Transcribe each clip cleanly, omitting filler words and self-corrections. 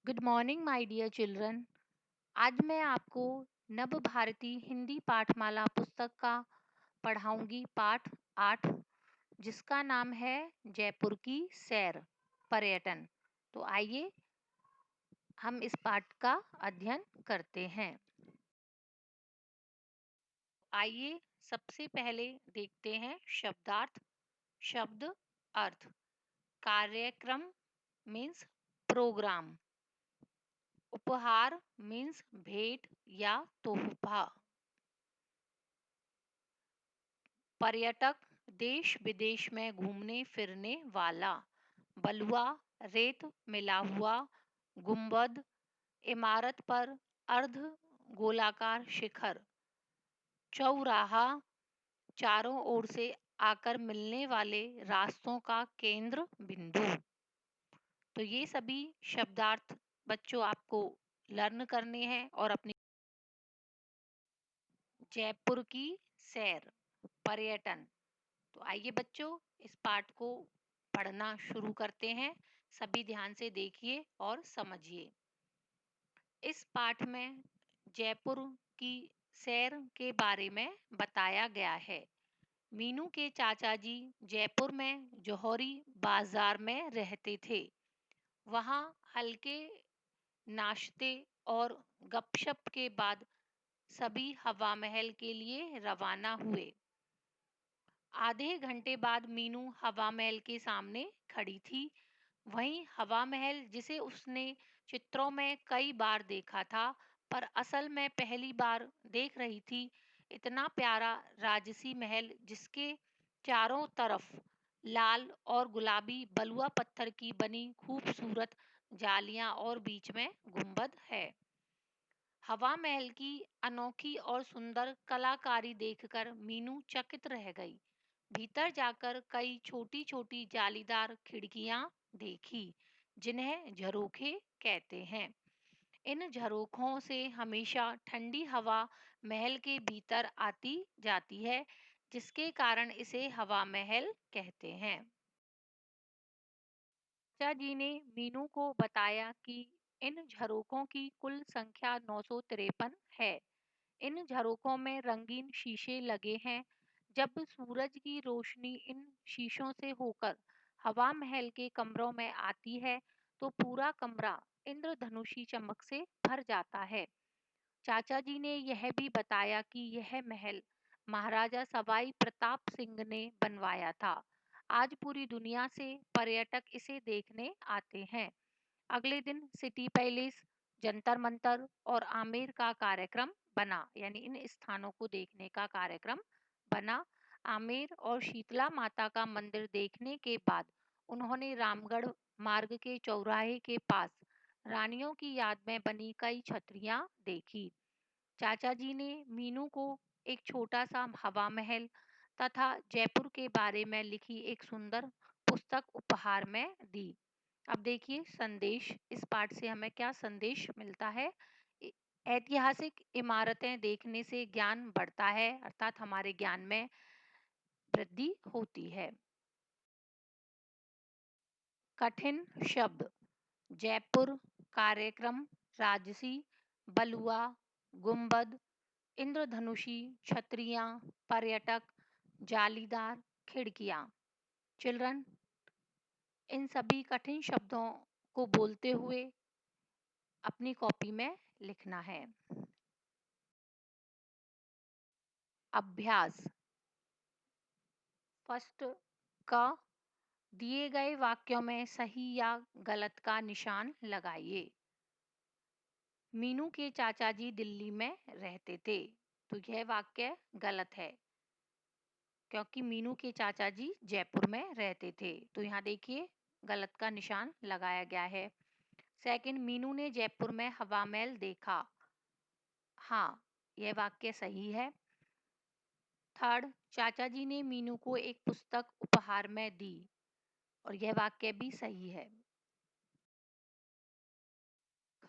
Good morning my dear children. आज मैं आपको नव भारती हिंदी पाठमाला पुस्तक का पढ़ाऊंगी पाठ 8, जिसका नाम है जयपुर की सैर पर्यटन। तो आइए हम इस पाठ का अध्ययन करते हैं। आइए सबसे पहले देखते हैं शब्दार्थ। शब्द अर्थ। कार्यक्रम मीन्स प्रोग्राम। उपहार मीन्स भेंट या तोहफा। पर्यटक देश विदेश में घूमने फिरने वाला। बलुआ रेत मिला हुआ। गुंबद इमारत पर अर्ध गोलाकार शिखर। चौराहा चारों ओर से आकर मिलने वाले रास्तों का केंद्र बिंदु। तो ये सभी शब्दार्थ बच्चों आपको लर्न करने हैं और अपनी जयपुर की सैर पर्यटन। तो आइए बच्चों इस पाठ को पढ़ना शुरू करते हैं। सभी ध्यान से देखिए और समझिए। इस पाठ में जयपुर की सैर के बारे में बताया गया है। मीनू के चाचा जी जयपुर में जौहरी बाजार में रहते थे। वहाँ हल्के नाश्ते और गपशप के बाद सभी हवा महल के लिए रवाना हुए। आधे घंटे बाद मीनू हवा महल के सामने खड़ी थी। वहीं हवा महल जिसे उसने चित्रों में कई बार देखा था, पर असल में पहली बार देख रही थी। इतना प्यारा राजसी महल जिसके चारों तरफ लाल और गुलाबी बलुआ पत्थर की बनी खूबसूरत जालियां और बीच में गुंबद है। हवा महल की अनोखी और सुंदर कलाकारी देखकर मीनू चकित रह गई। भीतर जाकर कई छोटी छोटी जालीदार खिड़कियां देखी, जिन्हें झरोखे कहते हैं। इन झरोखों से हमेशा ठंडी हवा महल के भीतर आती जाती है, जिसके कारण इसे हवा महल कहते हैं। चाचा जी ने मीनू को बताया कि इन झरोखों की कुल संख्या 953 है। इन झरोखों में रंगीन शीशे लगे हैं। जब सूरज की रोशनी इन शीशों से होकर हवा महल के कमरों में आती है, तो पूरा कमरा इंद्रधनुषी चमक से भर जाता है। चाचा जी ने यह भी बताया कि यह महल महाराजा सवाई प्रताप सिंह ने बनवाया था। आज पूरी दुनिया से पर्यटक इसे देखने आते हैं। अगले दिन सिटी पैलेस, जंतर मंतर और आमेर का कार्यक्रम बना, यानी इन स्थानों को देखने का कार्यक्रम बना। आमेर और शीतला माता का मंदिर देखने के बाद उन्होंने रामगढ़ मार्ग के चौराहे के पास रानियों की याद में बनी कई छतरियां देखी। चाचा जी ने मीनू को एक छोटा सा हवा महल तथा जयपुर के बारे में लिखी एक सुंदर पुस्तक उपहार में दी। अब देखिए संदेश, इस पाठ से हमें क्या संदेश मिलता है। इ- ऐतिहासिक इमारतें देखने से ज्ञान बढ़ता है, अर्थात हमारे ज्ञान में वृद्धि होती है। कठिन शब्द। जयपुर, कार्यक्रम, राजसी, बलुआ, गुंबद, इंद्रधनुषी, छतरियां, पर्यटक, जालीदार खिड़कियां। चिल्ड्रन, इन सभी कठिन शब्दों को बोलते हुए अपनी कॉपी में लिखना है। अभ्यास। फर्स्ट क, दिए गए वाक्यों में सही या गलत का निशान लगाइए। मीनू के चाचा जी दिल्ली में रहते थे, तो यह वाक्य गलत है, क्योंकि मीनू के चाचा जी जयपुर में रहते थे। तो यहाँ देखिए गलत का निशान लगाया गया है। सेकंड, मीनू ने जयपुर में हवा महल देखा। हाँ, यह वाक्य सही है। थर्ड, चाचा जी ने मीनू को एक पुस्तक उपहार में दी, और यह वाक्य भी सही है।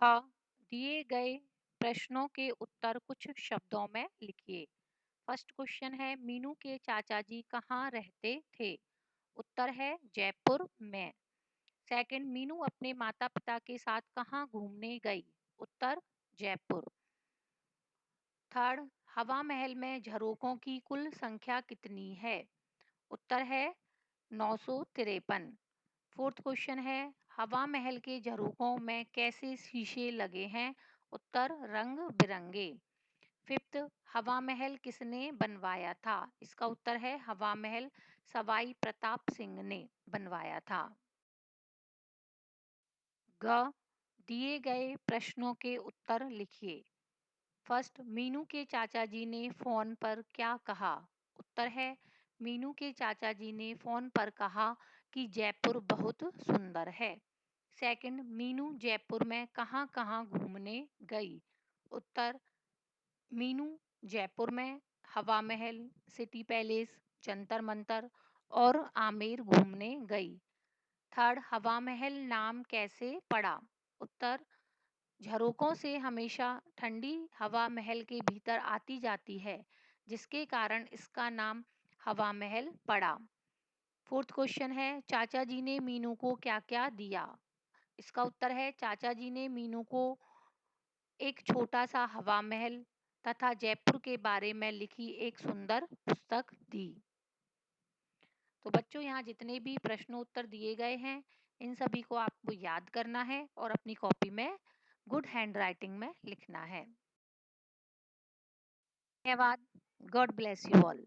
ख, दिए गए प्रश्नों के उत्तर कुछ शब्दों में लिखिए। फर्स्ट क्वेश्चन है, मीनू के चाचा जी कहाँ रहते थे? उत्तर है जयपुर में। सेकंड, मीनू अपने माता पिता के साथ कहाँ घूमने गई? उत्तर, जयपुर। थर्ड, हवा महल में झरोकों की कुल संख्या कितनी है? उत्तर है 953। फोर्थ क्वेश्चन है, हवा महल के झरोकों में कैसे शीशे लगे हैं? उत्तर, रंग बिरंगे। फिफ्थ, हवा महल किसने बनवाया था? इसका उत्तर है हवा महल सवाई प्रताप सिंह ने बनवाया था। ग, दिए गए प्रश्नों के उत्तर लिखिए। फर्स्ट, मीनू के चाचा जी ने फोन पर क्या कहा? उत्तर है, मीनू के चाचा जी ने फोन पर कहा कि जयपुर बहुत सुंदर है। सेकंड, मीनू जयपुर में कहाँ कहाँ घूमने गई? उत्तर, मीनू जयपुर में हवा महल, सिटी पैलेस, जंतर मंतर और आमेर घूमने गई। थर्ड, हवा महल नाम कैसे पड़ा? उत्तर, झरोकों से हमेशा ठंडी हवा महल के भीतर आती जाती है, जिसके कारण इसका नाम हवा महल पड़ा। फोर्थ क्वेश्चन है, चाचा जी ने मीनू को क्या क्या दिया? इसका उत्तर है, चाचा जी ने मीनू को एक छोटा सा हवा महल तथा जयपुर के बारे में लिखी एक सुंदर पुस्तक दी। तो बच्चों, यहाँ जितने भी प्रश्नोत्तर दिए गए हैं, इन सभी को आपको याद करना है और अपनी कॉपी में गुड हैंडराइटिंग में लिखना है। धन्यवाद। God bless you all.